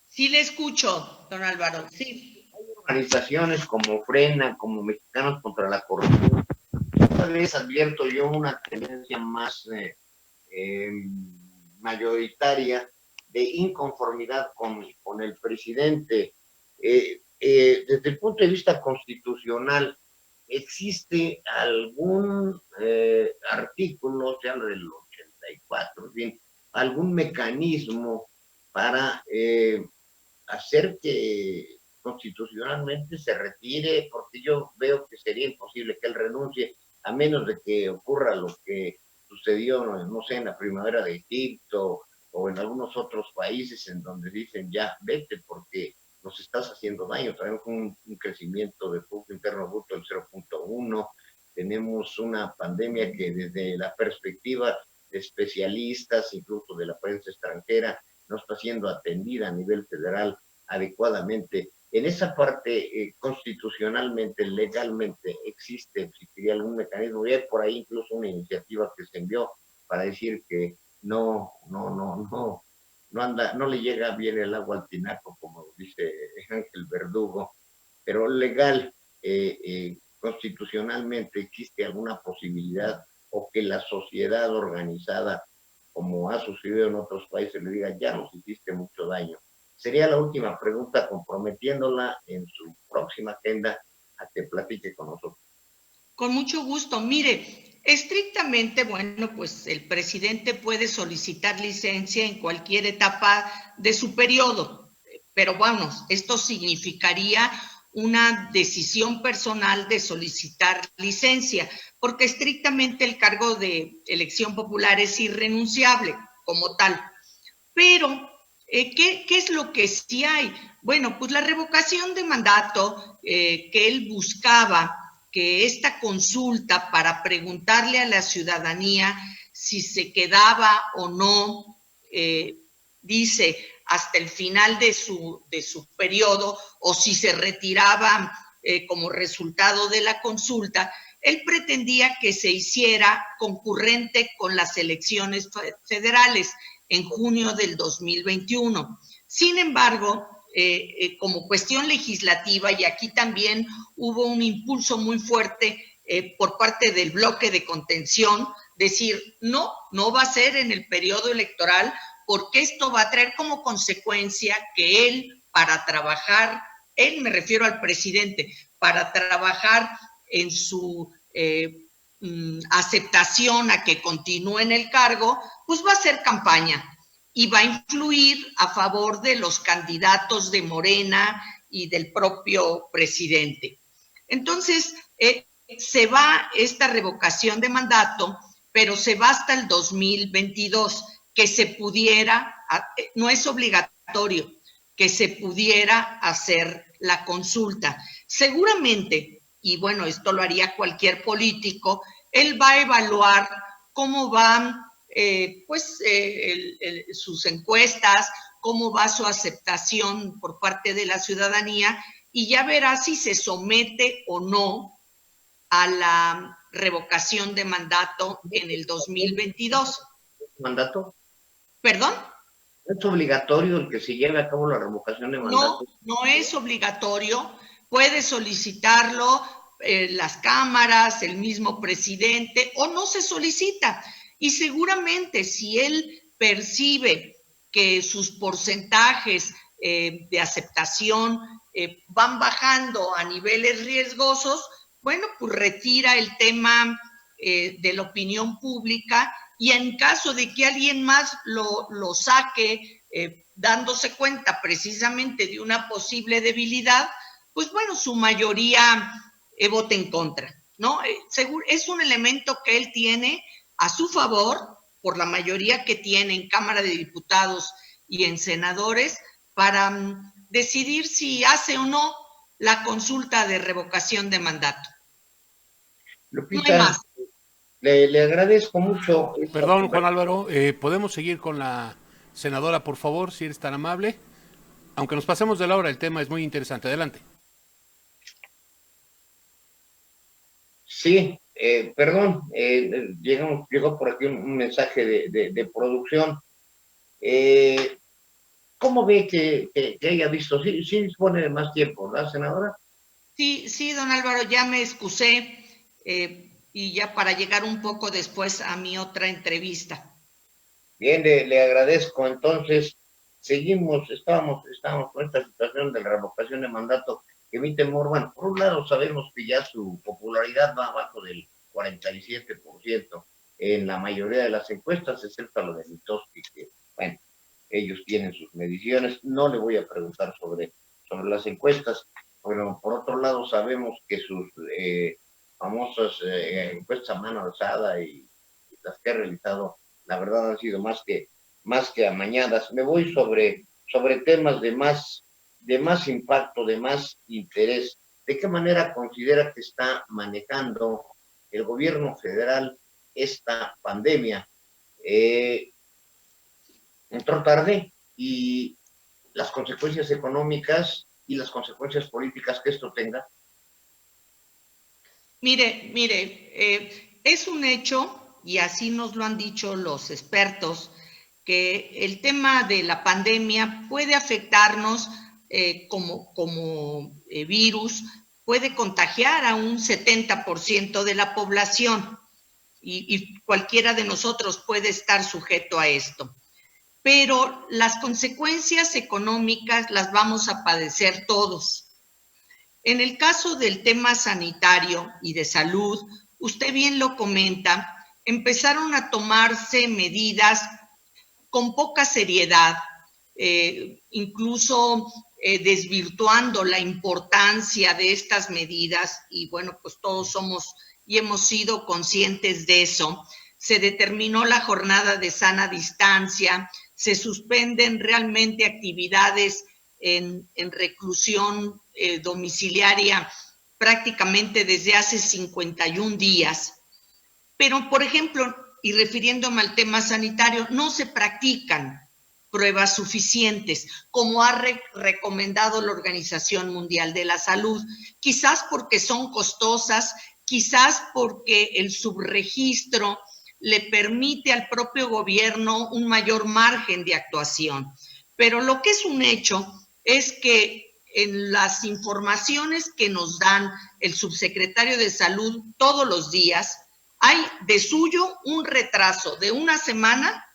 Sí le escucho, don Álvaro, sí. Hay organizaciones como Frena, como Mexicanos contra la Corrupción. Cada vez advierto yo una tendencia más mayoritaria de inconformidad con el presidente. Desde el punto de vista constitucional, ¿existe algún artículo, se habla del 84, bien, algún mecanismo para hacer que constitucionalmente se retire? Porque yo veo que sería imposible que él renuncie, a menos de que ocurra lo que sucedió, no sé, en la primavera de Egipto o en algunos otros países en donde dicen ya, vete porque nos estás haciendo daño. Tenemos un crecimiento del Producto Interno Bruto del 0.1, tenemos una pandemia que desde la perspectiva de especialistas, incluso de la prensa extranjera, no está siendo atendida a nivel federal adecuadamente. En esa parte, constitucionalmente, legalmente, existe, existiría algún mecanismo, y hay por ahí incluso una iniciativa que se envió para decir que no le llega bien el agua al tinaco, como dice Ángel Verdugo, pero legal, constitucionalmente existe alguna posibilidad o que la sociedad organizada, como ha sucedido en otros países, le diga, ya nos hiciste mucho daño. Sería la última pregunta, comprometiéndola en su próxima agenda a que platique con nosotros. Con mucho gusto. Mire, estrictamente, bueno, pues el presidente puede solicitar licencia en cualquier etapa de su periodo, pero vamos, esto significaría una decisión personal de solicitar licencia, porque estrictamente el cargo de elección popular es irrenunciable como tal. Pero, ¿qué es lo que sí hay? Bueno, pues la revocación de mandato que él buscaba, que esta consulta para preguntarle a la ciudadanía si se quedaba o no, dice, hasta el final de su periodo, o si se retiraba como resultado de la consulta, él pretendía que se hiciera concurrente con las elecciones federales en junio del 2021. Sin embargo, como cuestión legislativa, y aquí también hubo un impulso muy fuerte por parte del bloque de contención, decir, no va a ser en el periodo electoral, porque esto va a traer como consecuencia que él, para trabajar, él me refiero al presidente, para trabajar en su aceptación a que continúe en el cargo, pues va a hacer campaña y va a influir a favor de los candidatos de Morena y del propio presidente. Entonces, se va esta revocación de mandato, pero se va hasta el 2022, que se pudiera, no es obligatorio, que se pudiera hacer la consulta. Seguramente, y bueno, esto lo haría cualquier político, él va a evaluar cómo van sus encuestas, cómo va su aceptación por parte de la ciudadanía, y ya verá si se somete o no a la revocación de mandato en el 2022. ¿Mandato? ¿Perdón? ¿Es obligatorio el que se lleve a cabo la revocación de mandato? No es obligatorio. Puede solicitarlo las cámaras, el mismo presidente, o no se solicita. Y seguramente si él percibe que sus porcentajes de aceptación van bajando a niveles riesgosos, bueno, pues retira el tema de la opinión pública, y en caso de que alguien más lo saque dándose cuenta precisamente de una posible debilidad, pues bueno, su mayoría vota en contra, ¿no? Es un elemento que él tiene a su favor por la mayoría que tiene en Cámara de Diputados y en senadores para decidir si hace o no la consulta de revocación de mandato. Lupita, no hay más. Le agradezco mucho. Perdón, Juan Álvaro, ¿podemos seguir con la senadora, por favor, si eres tan amable? Aunque nos pasemos de la hora, el tema es muy interesante. Adelante. Sí, perdón, llegó por aquí un mensaje de producción. ¿Cómo ve que haya visto? Sí dispone de más tiempo, ¿verdad, senadora? Sí, don Álvaro, ya me excusé y ya para llegar un poco después a mi otra entrevista. Bien, le agradezco. Entonces, estábamos con esta situación de la revocación de mandato, que mi temor, bueno, por un lado sabemos que ya su popularidad va abajo del 47% en la mayoría de las encuestas, excepto lo de Mitoski, que, bueno, ellos tienen sus mediciones. No le voy a preguntar sobre las encuestas. Bueno, por otro lado sabemos que sus famosas encuestas a mano alzada y las que he realizado, la verdad han sido más que amañadas. Me voy sobre temas de más impacto, de más interés. ¿De qué manera considera que está manejando el gobierno federal esta pandemia? Entró tarde y las consecuencias económicas y las consecuencias políticas que esto tenga. Mire, es un hecho, y así nos lo han dicho los expertos, que el tema de la pandemia puede afectarnos como virus, puede contagiar a un 70% de la población y cualquiera de nosotros puede estar sujeto a esto. Pero las consecuencias económicas las vamos a padecer todos. En el caso del tema sanitario y de salud, usted bien lo comenta, empezaron a tomarse medidas con poca seriedad, incluso desvirtuando la importancia de estas medidas, y bueno, pues todos somos y hemos sido conscientes de eso. Se determinó la jornada de sana distancia, se suspenden realmente actividades en reclusión domiciliaria prácticamente desde hace 51 días. Pero, por ejemplo, y refiriéndome al tema sanitario, no se practican pruebas suficientes, como ha recomendado la Organización Mundial de la Salud, quizás porque son costosas, quizás porque el subregistro le permite al propio gobierno un mayor margen de actuación. Pero lo que es un hecho es que en las informaciones que nos dan el subsecretario de Salud todos los días, hay de suyo un retraso de una semana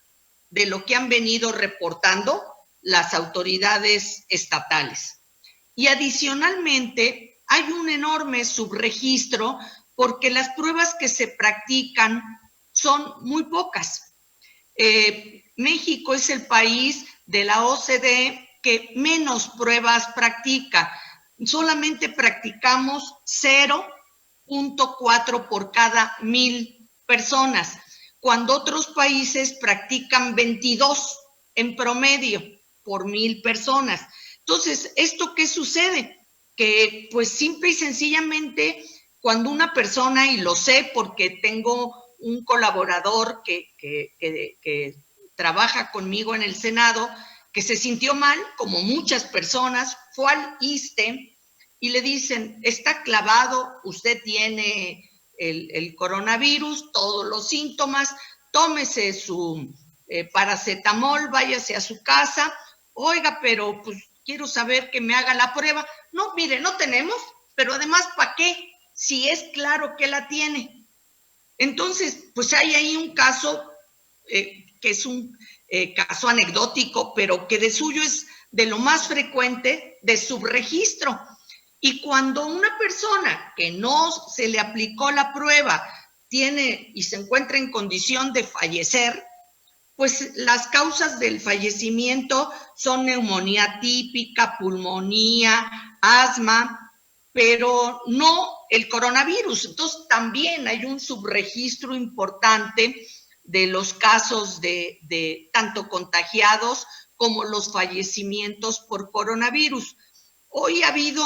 de lo que han venido reportando las autoridades estatales. Y adicionalmente hay un enorme subregistro porque las pruebas que se practican son muy pocas. México es el país de la OCDE que menos pruebas practica. Solamente practicamos 0.4 por cada 1,000 personas, cuando otros países practican 22 en promedio por 1,000 personas. Entonces, ¿esto qué sucede? Que pues simple y sencillamente cuando una persona, y lo sé porque tengo un colaborador que trabaja conmigo en el Senado, que se sintió mal, como muchas personas, fue al ISSSTE y le dicen, está clavado, usted tiene el coronavirus, todos los síntomas, tómese su paracetamol, váyase a su casa, oiga, pero pues quiero saber que me haga la prueba. No, mire, no tenemos, pero además, ¿para qué? Si es claro que la tiene. Entonces, pues hay ahí un caso que es un caso anecdótico, pero que de suyo es de lo más frecuente de subregistro. Y cuando una persona que no se le aplicó la prueba tiene y se encuentra en condición de fallecer, pues las causas del fallecimiento son neumonía típica, pulmonía, asma, pero no el coronavirus. Entonces también hay un subregistro importante de los casos de tanto contagiados como los fallecimientos por coronavirus. Hoy ha habido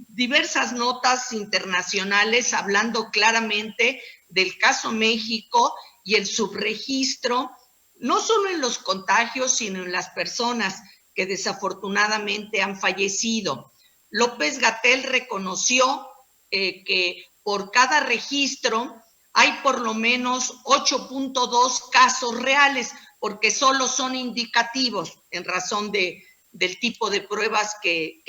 diversas notas internacionales hablando claramente del caso México y el subregistro, no solo en los contagios, sino en las personas que desafortunadamente han fallecido. López-Gatell reconoció que por cada registro hay por lo menos 8.2 casos reales, porque solo son indicativos en razón del tipo de pruebas que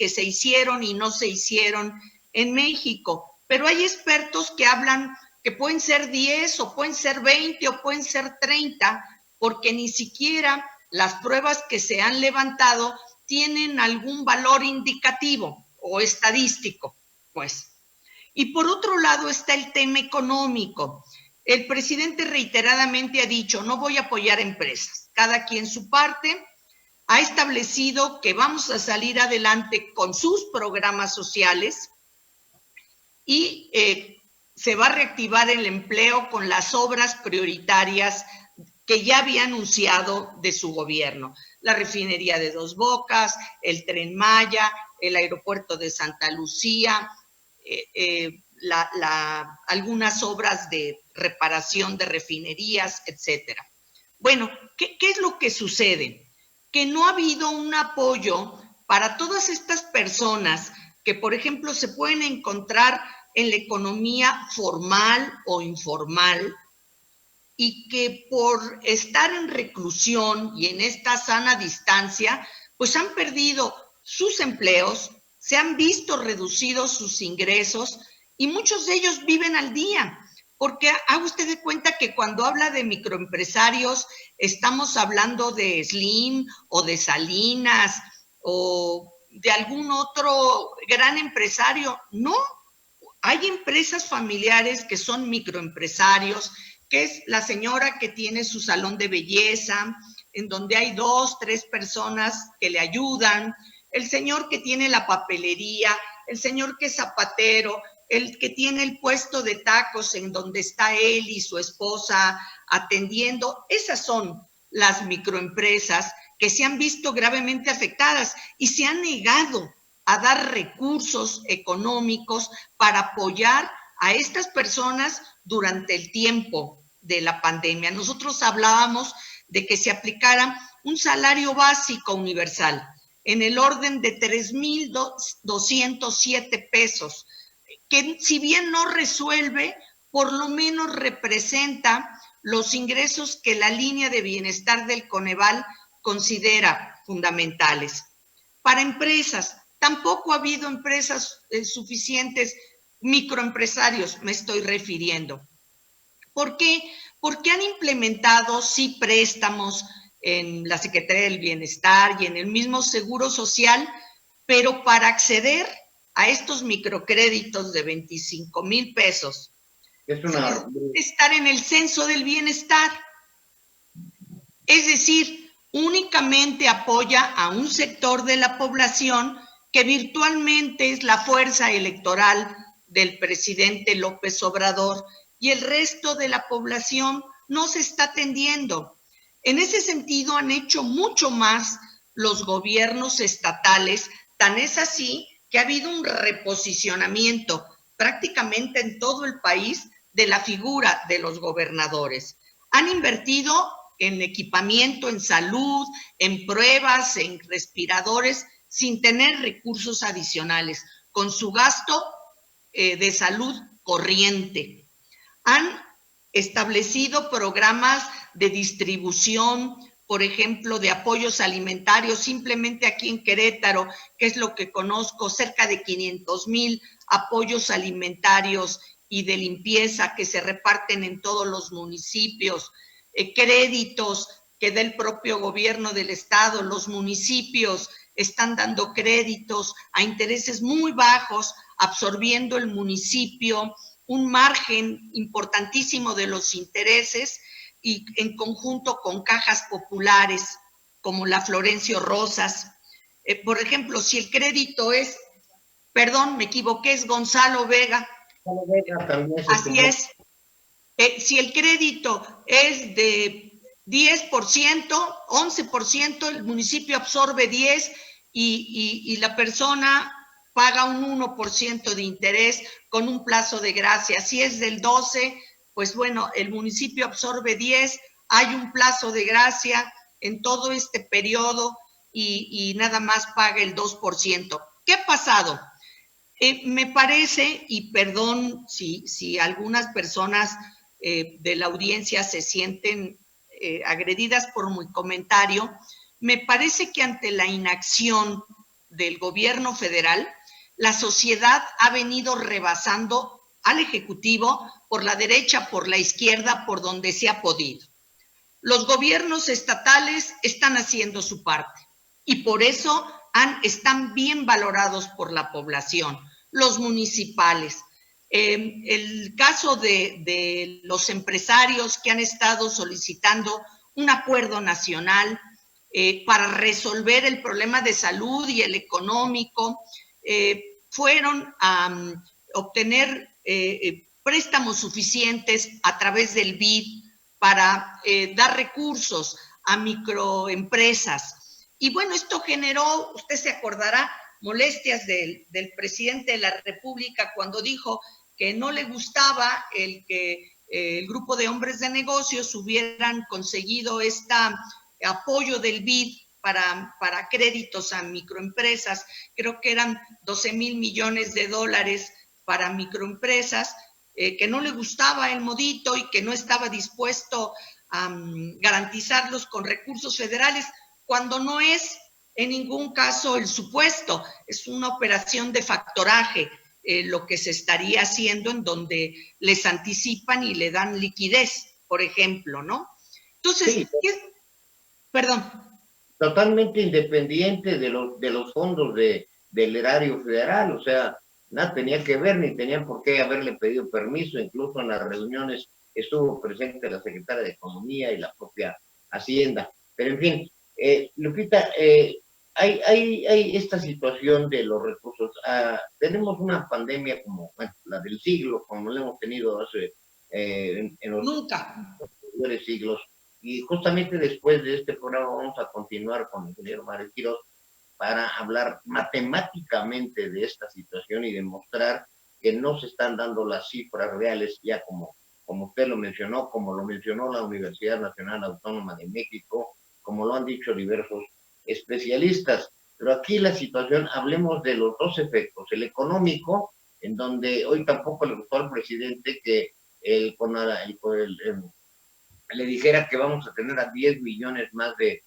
se hicieron y no se hicieron en México. Pero hay expertos que hablan que pueden ser 10 o pueden ser 20 o pueden ser 30, porque ni siquiera las pruebas que se han levantado tienen algún valor indicativo o estadístico, pues. Y por otro lado está el tema económico. El presidente reiteradamente ha dicho, no voy a apoyar empresas, cada quien su parte. Ha establecido que vamos a salir adelante con sus programas sociales y se va a reactivar el empleo con las obras prioritarias que ya había anunciado de su gobierno. La refinería de Dos Bocas, el Tren Maya, el aeropuerto de Santa Lucía, algunas obras de reparación de refinerías, etcétera. Bueno, ¿qué es lo que sucede? Que no ha habido un apoyo para todas estas personas que, por ejemplo, se pueden encontrar en la economía formal o informal y que por estar en reclusión y en esta sana distancia, pues han perdido sus empleos, se han visto reducidos sus ingresos y muchos de ellos viven al día. Porque haga usted de cuenta que cuando habla de microempresarios, estamos hablando de Slim o de Salinas o de algún otro gran empresario. No, hay empresas familiares que son microempresarios, que es la señora que tiene su salón de belleza, en donde hay 2, 3 personas que le ayudan, el señor que tiene la papelería, el señor que es zapatero, el que tiene el puesto de tacos en donde está él y su esposa atendiendo. Esas son las microempresas que se han visto gravemente afectadas y se han negado a dar recursos económicos para apoyar a estas personas durante el tiempo de la pandemia. Nosotros hablábamos de que se aplicara un salario básico universal en el orden de 3,207 pesos, que si bien no resuelve, por lo menos representa los ingresos que la línea de bienestar del Coneval considera fundamentales. Para empresas, tampoco ha habido empresas suficientes, microempresarios me estoy refiriendo. ¿Por qué? Porque han implementado sí préstamos en la Secretaría del Bienestar y en el mismo Seguro Social, pero para acceder a estos microcréditos de 25,000 pesos, estar en el censo del bienestar. Es decir, únicamente apoya a un sector de la población que virtualmente es la fuerza electoral del presidente López Obrador, y el resto de la población no se está atendiendo. En ese sentido, han hecho mucho más los gobiernos estatales, tan es así que ha habido un reposicionamiento prácticamente en todo el país de la figura de los gobernadores. Han invertido en equipamiento, en salud, en pruebas, en respiradores, sin tener recursos adicionales, con su gasto de salud corriente. Han establecido programas de distribución, por ejemplo, de apoyos alimentarios, simplemente aquí en Querétaro, que es lo que conozco, cerca de 500,000 apoyos alimentarios y de limpieza que se reparten en todos los municipios, créditos que da el propio gobierno del estado, los municipios están dando créditos a intereses muy bajos, absorbiendo el municipio un margen importantísimo de los intereses, y en conjunto con cajas populares como la Florencio Rosas. Por ejemplo, si el crédito es, perdón, me equivoqué, es Gonzalo Vega. También así es. Si el crédito es de 10%, 11%, el municipio absorbe 10 y la persona paga un 1% de interés con un plazo de gracia. Si es del 12%, pues bueno, el municipio absorbe 10, hay un plazo de gracia en todo este periodo y nada más paga el 2%. ¿Qué ha pasado? Me parece, y perdón si algunas personas de la audiencia se sienten agredidas por mi comentario, me parece que ante la inacción del gobierno federal, la sociedad ha venido rebasando al Ejecutivo por la derecha, por la izquierda, por donde se ha podido. Los gobiernos estatales están haciendo su parte y por eso están bien valorados por la población. Los municipales. El caso de los empresarios que han estado solicitando un acuerdo nacional para resolver el problema de salud y el económico, fueron a obtener préstamos suficientes a través del BID para dar recursos a microempresas. Y bueno, esto generó, usted se acordará, molestias del presidente de la República cuando dijo que no le gustaba el que el grupo de hombres de negocios hubieran conseguido este apoyo del BID para créditos a microempresas. Creo que eran 12,000 millones de dólares para microempresas, que no le gustaba el modito y que no estaba dispuesto a garantizarlos con recursos federales, cuando no es en ningún caso el supuesto, es una operación de factoraje, lo que se estaría haciendo, en donde les anticipan y le dan liquidez, por ejemplo, ¿no? Entonces, Sí, perdón. totalmente independiente de los fondos del erario federal, o sea, nada tenía que ver, ni tenían por qué haberle pedido permiso, incluso en las reuniones estuvo presente la secretaria de Economía y la propia Hacienda. Pero en fin, Lupita, hay esta situación de los recursos. Tenemos una pandemia como la del siglo, como la hemos tenido hace en los anteriores siglos, y justamente después de este programa vamos a continuar con el ingeniero Mario Quiroz para hablar matemáticamente de esta situación y demostrar que no se están dando las cifras reales, ya como usted lo mencionó, como lo mencionó la Universidad Nacional Autónoma de México, como lo han dicho diversos especialistas. Pero aquí la situación, hablemos de los dos efectos, el económico, en donde hoy tampoco le gustó al presidente que le dijera que vamos a tener a 10 millones más de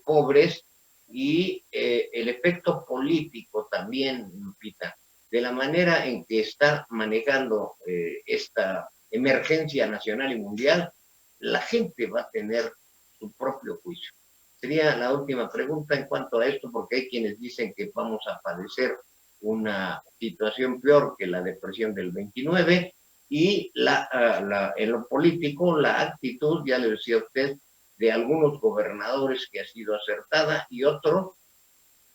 pobres, y el efecto político también, Lupita, de la manera en que está manejando esta emergencia nacional y mundial, la gente va a tener su propio juicio. Sería la última pregunta en cuanto a esto, porque hay quienes dicen que vamos a padecer una situación peor que la depresión del 29, y en lo político, la actitud, ya le decía a usted, de algunos gobernadores que ha sido acertada, y otro,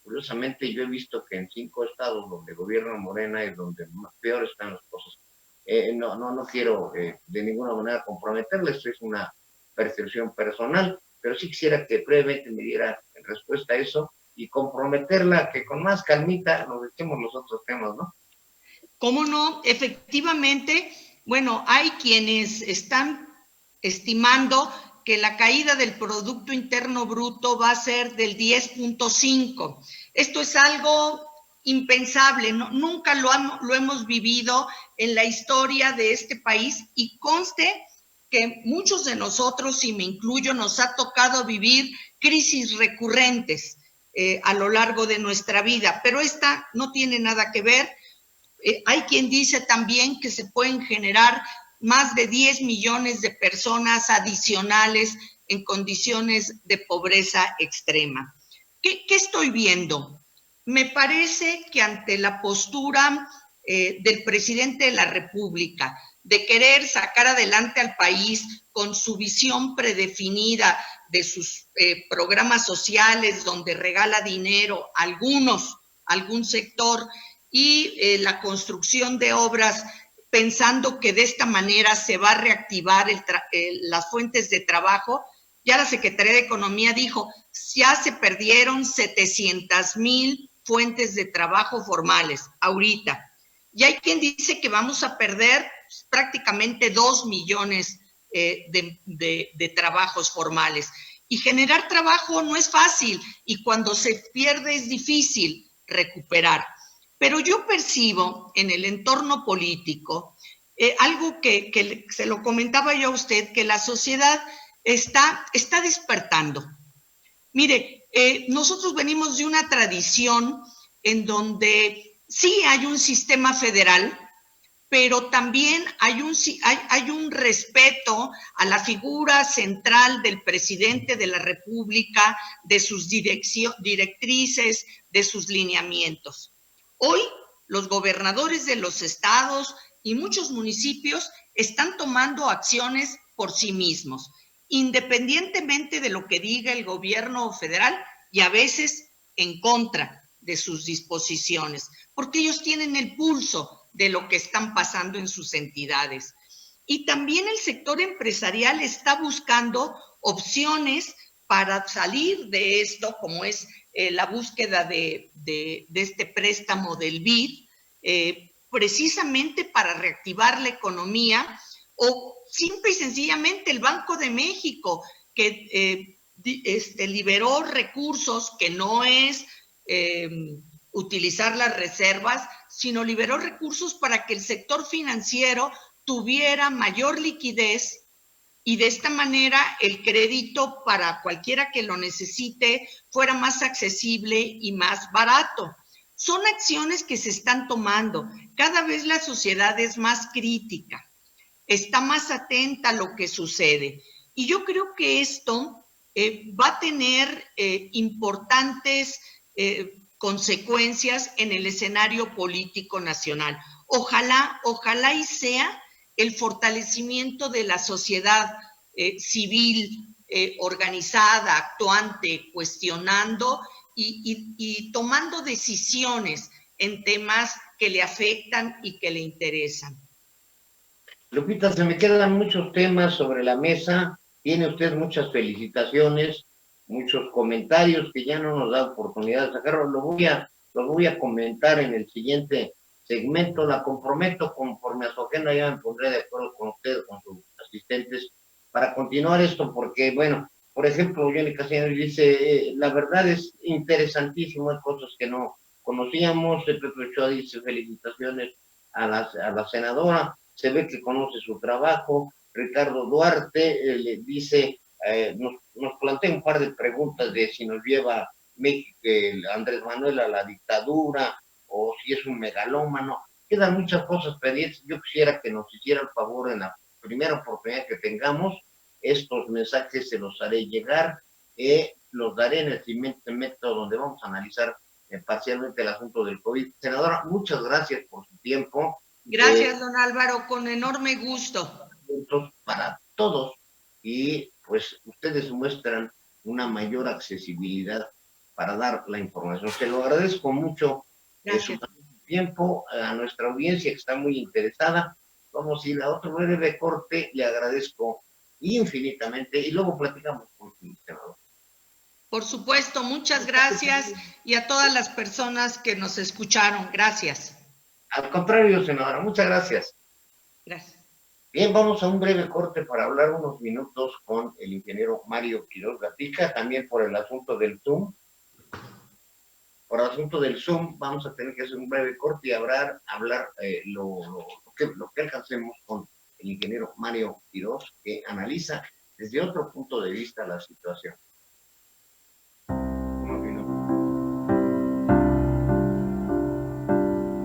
curiosamente yo he visto que en 5 estados donde gobierna Morena es donde peor están las cosas. No quiero de ninguna manera comprometerles, es una percepción personal, pero sí quisiera que brevemente me diera en respuesta a eso y comprometerla que con más calmita nos echemos los otros temas, ¿no? ¿Cómo no? Efectivamente, bueno, hay quienes están estimando que la caída del Producto Interno Bruto va a ser del 10.5. Esto es algo impensable, ¿no? Nunca lo hemos vivido en la historia de este país, y conste que muchos de nosotros, y me incluyo, nos ha tocado vivir crisis recurrentes a lo largo de nuestra vida, pero esta no tiene nada que ver. Hay quien dice también que se pueden generar más de 10 millones de personas adicionales en condiciones de pobreza extrema. ¿Qué estoy viendo? Me parece que ante la postura del presidente de la República de querer sacar adelante al país con su visión predefinida de sus programas sociales, donde regala dinero a algún sector, y la construcción de obras, pensando que de esta manera se va a reactivar las fuentes de trabajo. Ya la Secretaría de Economía dijo, ya se perdieron 700,000 fuentes de trabajo formales ahorita. Y hay quien dice que vamos a perder prácticamente 2 millones de trabajos formales. Y generar trabajo no es fácil, y cuando se pierde es difícil recuperar. Pero yo percibo en el entorno político algo que se lo comentaba yo a usted, que la sociedad está despertando. Mire, nosotros venimos de una tradición en donde sí hay un sistema federal, pero también hay un respeto a la figura central del presidente de la República, de sus directrices, de sus lineamientos. Hoy, los gobernadores de los estados y muchos municipios están tomando acciones por sí mismos, independientemente de lo que diga el gobierno federal, y a veces en contra de sus disposiciones, porque ellos tienen el pulso de lo que están pasando en sus entidades. Y también el sector empresarial está buscando opciones para salir de esto, como es la búsqueda de este préstamo del BID, precisamente para reactivar la economía, o simple y sencillamente el Banco de México, que liberó recursos, que no es utilizar las reservas, sino liberó recursos para que el sector financiero tuviera mayor liquidez y de esta manera el crédito para cualquiera que lo necesite fuera más accesible y más barato. Son acciones que se están tomando. Cada vez la sociedad es más crítica, está más atenta a lo que sucede. Y yo creo que esto va a tener importantes consecuencias en el escenario político nacional. Ojalá y sea el fortalecimiento de la sociedad civil organizada, actuante, cuestionando y tomando decisiones en temas que le afectan y que le interesan. Lupita, se me quedan muchos temas sobre la mesa. Tiene usted muchas felicitaciones, muchos comentarios que ya no nos da oportunidad de sacarlos. Los voy a comentar en el siguiente segmento. La comprometo conforme a su agenda, ya me pondré de acuerdo con usted, con sus asistentes, para continuar esto, porque, bueno, por ejemplo, Johnny Castellanos dice, la verdad es interesantísimo, hay cosas que no conocíamos. Pepe Ochoa dice, felicitaciones a la senadora, se ve que conoce su trabajo. Ricardo Duarte le dice, nos plantea un par de preguntas de si nos lleva México, Andrés Manuel a la dictadura, o si es un megalómano. Quedan muchas cosas pendientes. Yo quisiera que nos hiciera el favor en la primera oportunidad que tengamos. Estos mensajes se los haré llegar, los daré en el siguiente método donde vamos a analizar parcialmente el asunto del COVID. Senadora, muchas gracias por su tiempo. Gracias, don Álvaro, con enorme gusto. Para todos, y pues ustedes muestran una mayor accesibilidad para dar la información. Se lo agradezco mucho de su tiempo a nuestra audiencia que está muy interesada. Vamos a ir a otro breve corte, le agradezco infinitamente y luego platicamos con el senador. Por supuesto, muchas gracias y a todas las personas que nos escucharon. Gracias. Al contrario, senadora, muchas gracias. Gracias. Bien, vamos a un breve corte para hablar unos minutos con el ingeniero Mario Quiroz Gatica, también por el asunto del Zoom. Por el asunto del Zoom vamos a tener que hacer un breve corte y hablar lo que alcancemos con el ingeniero Mario Quiroz, que analiza desde otro punto de vista la situación.